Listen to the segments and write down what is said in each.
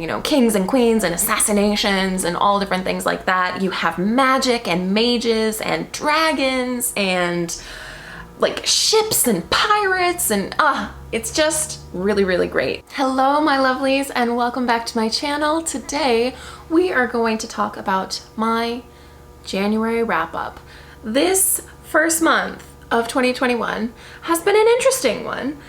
you know, kings and queens and assassinations and all different things like that. You have magic and mages and dragons and like ships and pirates, and it's just really, really great. Hello, my lovelies, and welcome back to my channel. Today, we are going to talk about my January wrap-up. This first month of 2021 has been an interesting one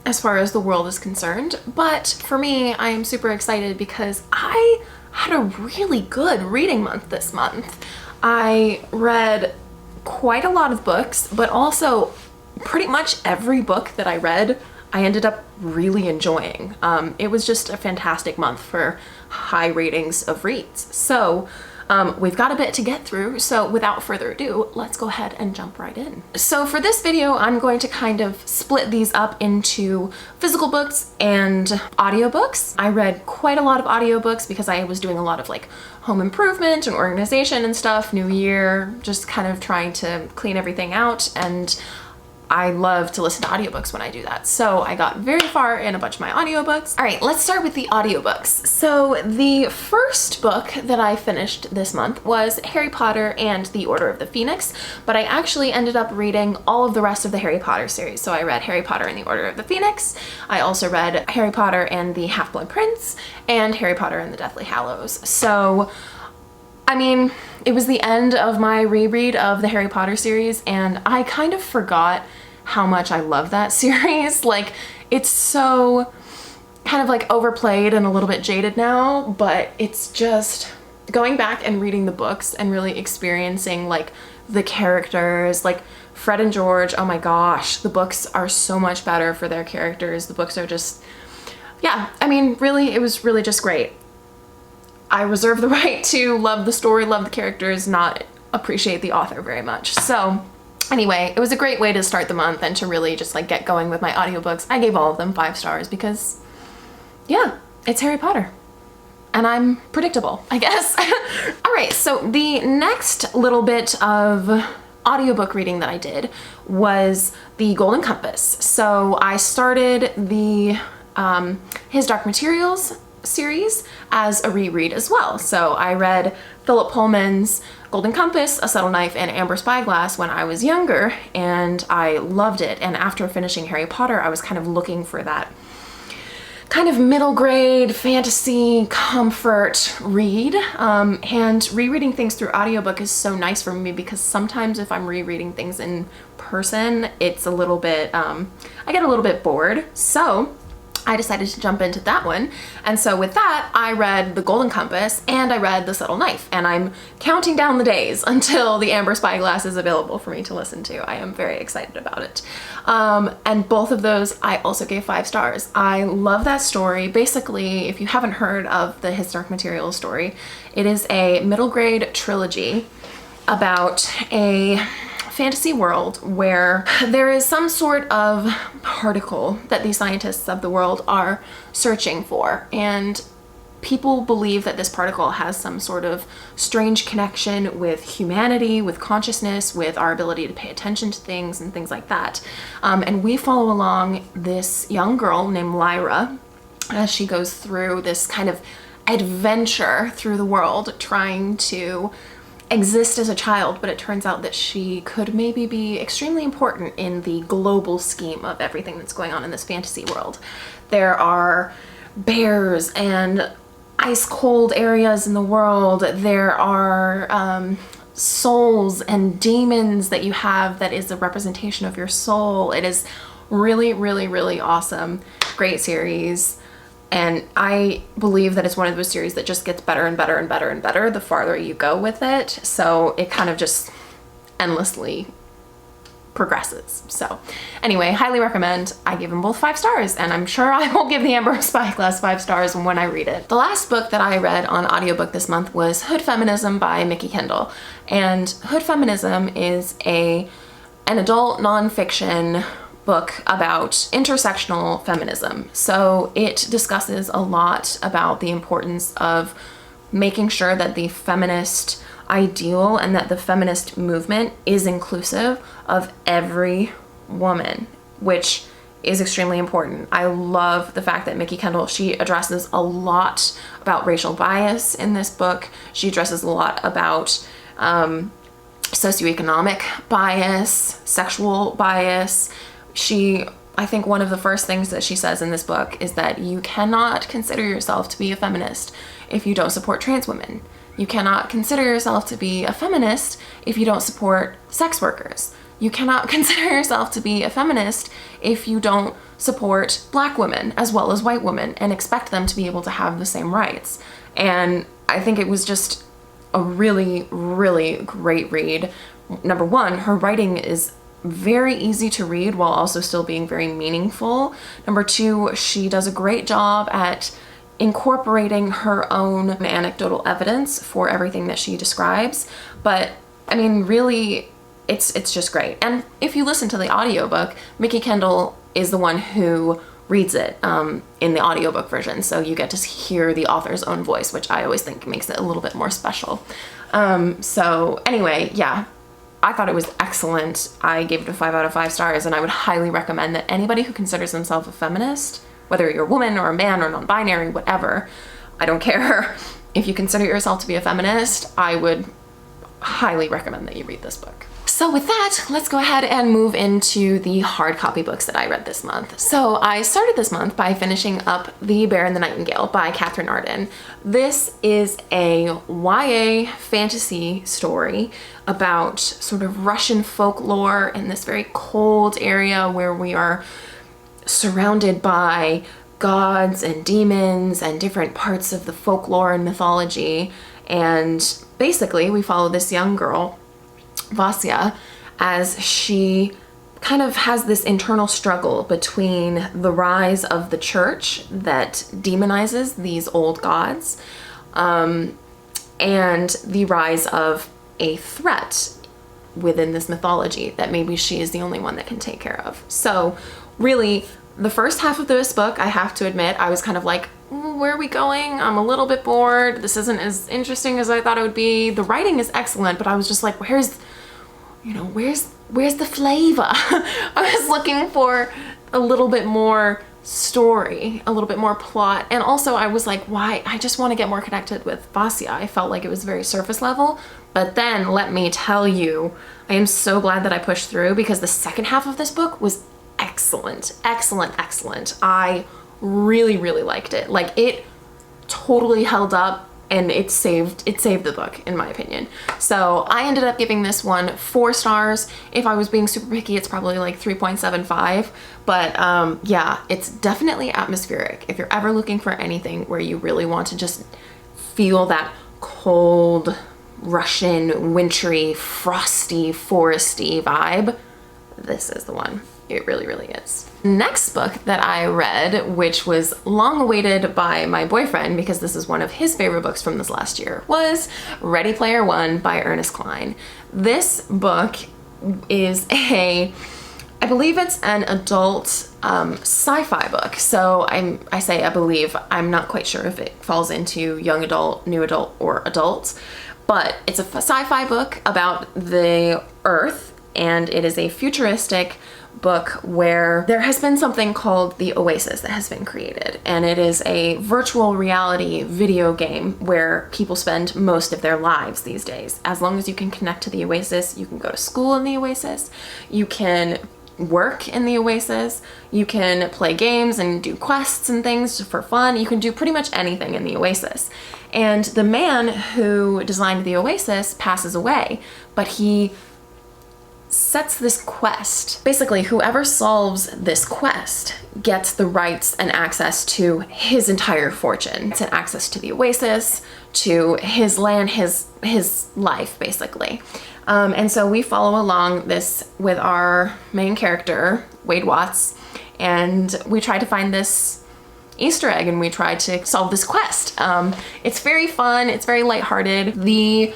as far as the world is concerned, but for me, I am super excited because I had a really good reading month this month. I read quite a lot of books, but also pretty much every book that I read, I ended up really enjoying. It was just a fantastic month for high ratings of reads. So we've got a bit to get through, so without further ado, let's go ahead and jump right in. So for this video, I'm going to kind of split these up into physical books and audiobooks. I read quite a lot of audiobooks because I was doing a lot of like home improvement and organization and stuff, new year, just kind of trying to clean everything out, and I love to listen to audiobooks when I do that. So I got very far in a bunch of my audiobooks. All right, let's start with the audiobooks. So the first book that I finished this month was Harry Potter and the Order of the Phoenix, but I actually ended up reading all of the rest of the Harry Potter series. So I read Harry Potter and the Order of the Phoenix. I also read Harry Potter and the Half-Blood Prince and Harry Potter and the Deathly Hallows. So I mean, it was the end of my reread of the Harry Potter series, and I kind of forgot how much I love that series. Like, it's so kind of like overplayed and a little bit jaded now, but it's just going back and reading the books and really experiencing like the characters, like Fred and George. Oh my gosh, the books are so much better for their characters. The books are just, yeah, I mean, really, it was really just great. I reserve the right to love the story, love the characters, not appreciate the author very much. So anyway, it was a great way to start the month and to really just like get going with my audiobooks. I gave all of them 5 stars because, yeah, it's Harry Potter. And I'm predictable, I guess. All right, so the next little bit of audiobook reading that I did was The Golden Compass. So I started the His Dark Materials series as a reread as well. So I read Philip Pullman's Golden Compass, A Subtle Knife, and Amber Spyglass when I was younger, and I loved it. And after finishing Harry Potter, I was kind of looking for that kind of middle grade fantasy comfort read. And rereading things through audiobook is so nice for me because sometimes if I'm rereading things in person, it's a little bit, I get a little bit bored. So I decided to jump into that one. And so with that, I read The Golden Compass and I read The Subtle Knife, and I'm counting down the days until the Amber Spyglass is available for me to listen to. I am very excited about it. And both of those I also gave 5 stars. I love that story. Basically, if you haven't heard of the His Dark Materials story, it is a middle grade trilogy about a fantasy world where there is some sort of particle that the scientists of the world are searching for, and people believe that this particle has some sort of strange connection with humanity, with consciousness, with our ability to pay attention to things and things like that. And we follow along this young girl named Lyra as she goes through this kind of adventure through the world trying to exist as a child, but it turns out that she could maybe be extremely important in the global scheme of everything that's going on in this fantasy world. There are bears and ice cold areas in the world. There are souls and demons that you have that is a representation of your soul. It is really, really, really awesome. Great series. And I believe that it's one of those series that just gets better and better and better and better the farther you go with it. So it kind of just endlessly progresses. So anyway, highly recommend. I gave them both 5 stars, and I'm sure I will give the Amber Spyglass 5 stars when I read it. The last book that I read on audiobook this month was Hood Feminism by Mickey Kendall. And Hood Feminism is an adult nonfiction book about intersectional feminism. So it discusses a lot about the importance of making sure that the feminist ideal and that the feminist movement is inclusive of every woman, which is extremely important. I love the fact that Mickey Kendall, she addresses a lot about racial bias in this book. She addresses a lot about socioeconomic bias, sexual bias. I think one of the first things that she says in this book is that you cannot consider yourself to be a feminist if you don't support trans women. You cannot consider yourself to be a feminist if you don't support sex workers. You cannot consider yourself to be a feminist if you don't support black women as well as white women and expect them to be able to have the same rights. And I think it was just a really, really great read. Number one, her writing is very easy to read while also still being very meaningful. Number two, she does a great job at incorporating her own anecdotal evidence for everything that she describes. But I mean, really, it's just great. And if you listen to the audiobook, Mickey Kendall is the one who reads it in the audiobook version, so you get to hear the author's own voice, which I always think makes it a little bit more special. So anyway, yeah, I thought it was excellent. I gave it a 5 out of 5 stars, and I would highly recommend that anybody who considers themselves a feminist, whether you're a woman or a man or non-binary, whatever, I don't care. If you consider yourself to be a feminist, I would highly recommend that you read this book. So with that, let's go ahead and move into the hard copy books that I read this month. So I started this month by finishing up The Bear and the Nightingale by Catherine Arden. This is a YA fantasy story about sort of Russian folklore in this very cold area where we are surrounded by gods and demons and different parts of the folklore and mythology. And basically we follow this young girl, Vasya, as she kind of has this internal struggle between the rise of the church that demonizes these old gods and the rise of a threat within this mythology that maybe she is the only one that can take care of. So really, the first half of this book, I have to admit, I was kind of like, where are we going? I'm a little bit bored. This isn't as interesting as I thought it would be. The writing is excellent, but I was just like, where's the flavor? I was looking for a little bit more story, a little bit more plot. And also I was like, why? I just want to get more connected with Vasya. I felt like it was very surface level. But then let me tell you, I am so glad that I pushed through, because the second half of this book was excellent, excellent, excellent. I really, really liked it. Like, it totally held up, and it saved the book, in my opinion. So I ended up giving this one 4 stars. If I was being super picky, it's probably like 3.75. But yeah, it's definitely atmospheric. If you're ever looking for anything where you really want to just feel that cold, Russian, wintry, frosty, foresty vibe, this is the one. It really, really is. Next book that I read, which was long awaited by my boyfriend because this is one of his favorite books from this last year, was Ready Player One by Ernest Cline. This book is I believe it's an adult sci-fi book. So I say I believe, I'm not quite sure if it falls into young adult, new adult, or adult, but it's a sci-fi book about the Earth, and it is a futuristic book where there has been something called the Oasis that has been created, and it is a virtual reality video game where people spend most of their lives these days. As long as you can connect to the Oasis, you can go to school in the Oasis, you can work in the Oasis, you can play games and do quests and things for fun. You can do pretty much anything in the Oasis. And the man who designed the Oasis passes away, but he sets this quest. Basically, whoever solves this quest gets the rights and access to his entire fortune. It's an access to the Oasis, to his land, his life, basically. And so we follow along this with our main character, Wade Watts, and we try to find this Easter egg, and we try to solve this quest. It's very fun, it's very lighthearted. The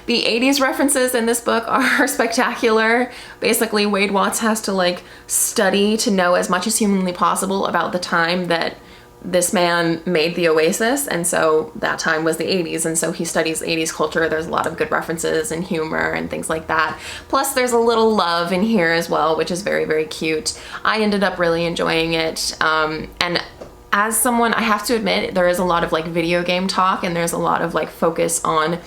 80s references in this book are spectacular. Basically, Wade Watts has to like study to know as much as humanly possible about the time that this man made the Oasis, and so that time was the 80s, and so he studies 80s culture. There's a lot of good references and humor and things like that. Plus there's a little love in here as well, which is very, very cute. I ended up really enjoying it, and as someone, I have to admit, there is a lot of like video game talk, and there's a lot of like focus on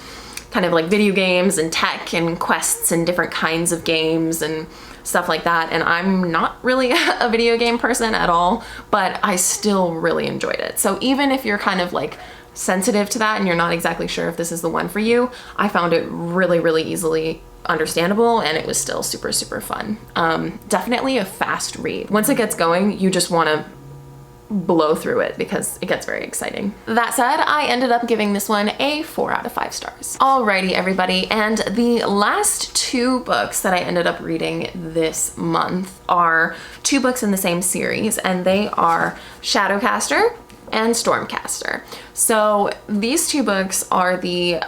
kind of like video games and tech and quests and different kinds of games and stuff like that, and I'm not really a video game person at all, but I still really enjoyed it. So even if you're kind of like sensitive to that and you're not exactly sure if this is the one for you, I found it really, really easily understandable, and it was still super, super fun. Definitely a fast read. Once it gets going, you just want to blow through it because it gets very exciting. That said, I ended up giving this one a 4 out of 5 stars. Alrighty, everybody, and the last 2 books that I ended up reading this month are 2 books in the same series, and they are Shadowcaster and Stormcaster. So these 2 books are the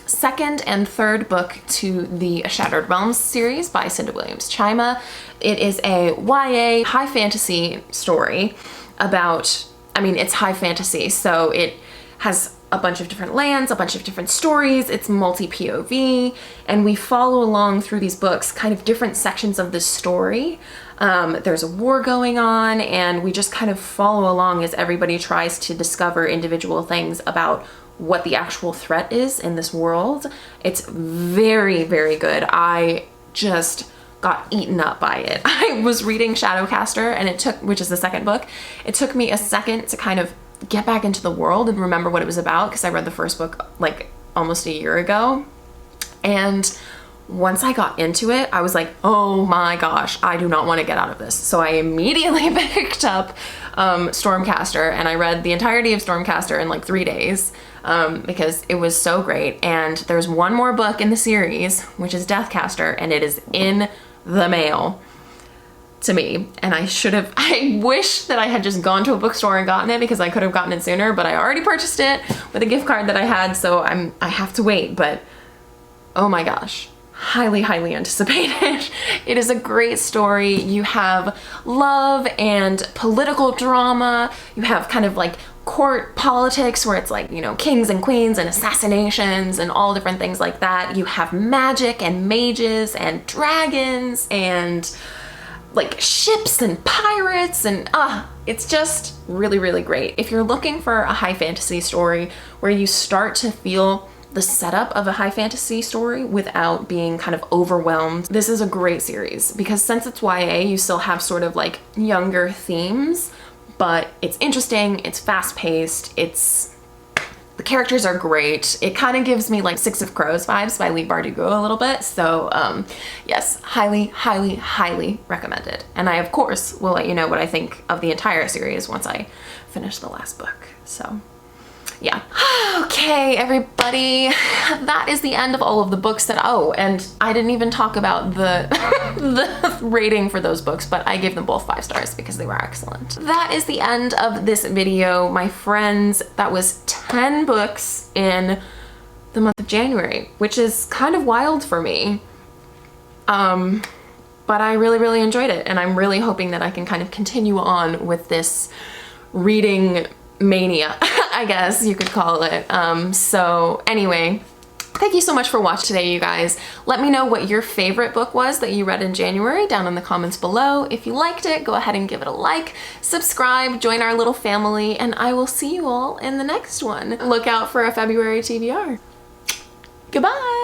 second and third book to the Shattered Realms series by Cinda Williams Chima. It is a YA high fantasy story about, I mean, it's high fantasy, so it has a bunch of different lands, a bunch of different stories, it's multi-POV, and we follow along through these books, kind of different sections of the story. There's a war going on, and we just kind of follow along as everybody tries to discover individual things about what the actual threat is in this world. It's very, very good. I just got eaten up by it. I was reading Shadowcaster, and it took, which is the second book, it took me a second to kind of get back into the world and remember what it was about, because I read the first book like almost a year ago. And once I got into it, I was like, oh my gosh, I do not want to get out of this. So I immediately picked up Stormcaster, and I read the entirety of Stormcaster in like 3 days because it was so great. And there's one more book in the series, which is Deathcaster, and it is in the mail to me, and I wish that I had just gone to a bookstore and gotten it, because I could have gotten it sooner, but I already purchased it with a gift card that I had, so I have to wait. But oh my gosh, highly, highly anticipated. It is a great story. You have love and political drama. You have kind of like court politics where it's like, you know, kings and queens and assassinations and all different things like that. You have magic and mages and dragons and like ships and pirates, and it's just really, really great. If you're looking for a high fantasy story where you start to feel the setup of a high fantasy story without being kind of overwhelmed, this is a great series, because since it's YA, you still have sort of like younger themes, but it's interesting, it's fast-paced, the characters are great. It kind of gives me like Six of Crows vibes by Leigh Bardugo a little bit. So yes, highly, highly, highly recommended. And I, of course, will let you know what I think of the entire series once I finish the last book. So yeah. Okay, everybody, that is the end of all of the books that, oh, and I didn't even talk about the the rating for those books, but I gave them both 5 stars because they were excellent. That is the end of this video, my friends. That was 10 books in the month of January, which is kind of wild for me. But I really, really enjoyed it, and I'm really hoping that I can kind of continue on with this reading mania, I guess you could call it. So anyway, thank you so much for watching today, you guys. Let me know what your favorite book was that you read in January down in the comments below. If you liked it, go ahead and give it a like, subscribe, join our little family, and I will see you all in the next one. Look out for a February TBR. Goodbye!